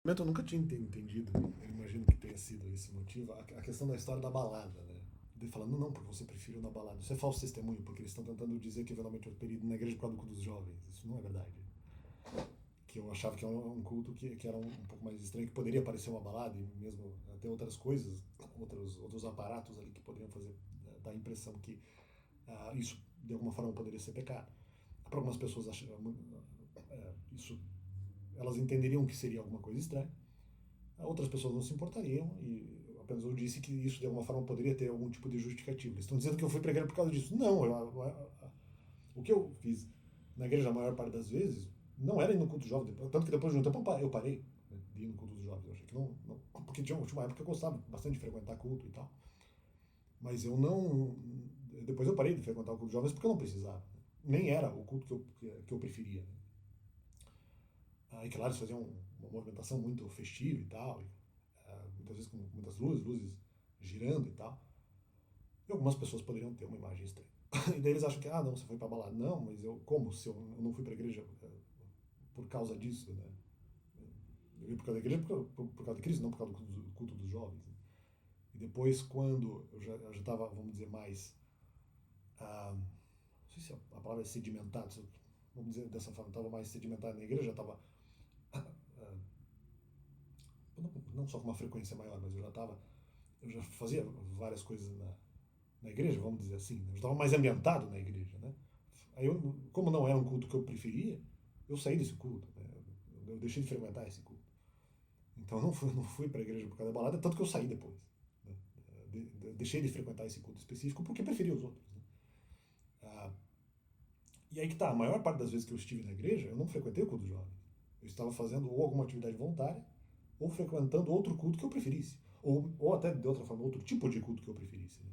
Eu nunca tinha entendido, eu imagino que tenha sido esse motivo, a questão da história da balada, né? De falando, não, porque você preferiu na balada. Isso é falso testemunho, porque eles estão tentando dizer que eventualmente eu teria ido na igreja por causa do culto dos jovens. Isso não é verdade. Que eu achava que era um culto que era um pouco mais estranho, que poderia parecer uma balada, e mesmo até outras coisas, outros aparatos ali que poderiam fazer, dar a impressão que isso de alguma forma poderia ser pecado. Para algumas pessoas isso, elas entenderiam que seria alguma coisa estranha. Outras pessoas não se importariam e apenas eu disse que isso de alguma forma poderia ter algum tipo de justificativa. Eles estão dizendo que eu fui para a igreja por causa disso. Não, o que eu fiz na igreja a maior parte das vezes não era ir no culto jovem, tanto que depois de um tempo eu parei, né, de ir no culto dos jovens. Eu achei que não porque tinha uma época que eu gostava bastante de frequentar culto e tal, mas eu não. Depois eu parei de frequentar o culto dos jovens porque eu não precisava. Nem era o culto que eu preferia. Né? E claro, eles faziam uma movimentação muito festiva e tal, muitas vezes com muitas luzes girando e tal. E algumas pessoas poderiam ter uma imagem estranha. E daí eles acham que, não, você foi pra balada. Não, mas como se eu não fui pra igreja por causa disso, né? Eu vim por causa da igreja por causa de Cristo, não por causa do culto dos jovens. Né? E depois, quando eu já estava, vamos dizer, mais. Não sei se a palavra é sedimentado, vamos dizer dessa forma, estava mais sedimentado na igreja, já estava não só com uma frequência maior, mas eu já fazia várias coisas na igreja, vamos dizer assim, né? Eu estava mais ambientado na igreja, né? Aí como não era um culto que eu preferia, eu saí desse culto, né? Eu deixei de frequentar esse culto. Então eu não fui para a igreja por causa da balada, tanto que eu saí depois. Né? Deixei de frequentar esse culto específico porque preferia os outros. Né? Ah, e aí que tá, a maior parte das vezes que eu estive na igreja, eu não frequentei o culto jovem. Eu estava fazendo ou alguma atividade voluntária, ou frequentando outro culto que eu preferisse. Ou até, de outra forma, outro tipo de culto que eu preferisse. Né?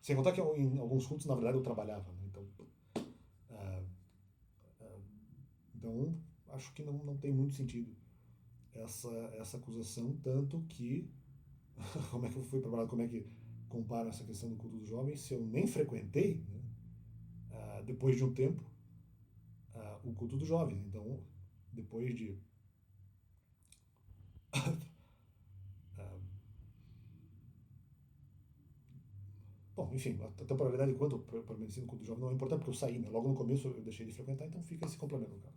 Sem contar que em alguns cultos, na verdade, eu trabalhava. Né? Ah, ah, então, acho que não tem muito sentido essa acusação, tanto que, como é que eu fui preparado, como é que compara essa questão do culto dos jovens, se eu nem frequentei, né? Depois de um tempo, o culto dos jovens. Então, depois de ah, bom, enfim, a temporalidade quanto permaneci no culto jovem não é importante, porque eu saí, né? Logo no começo eu deixei de frequentar, então fica esse complemento, cara.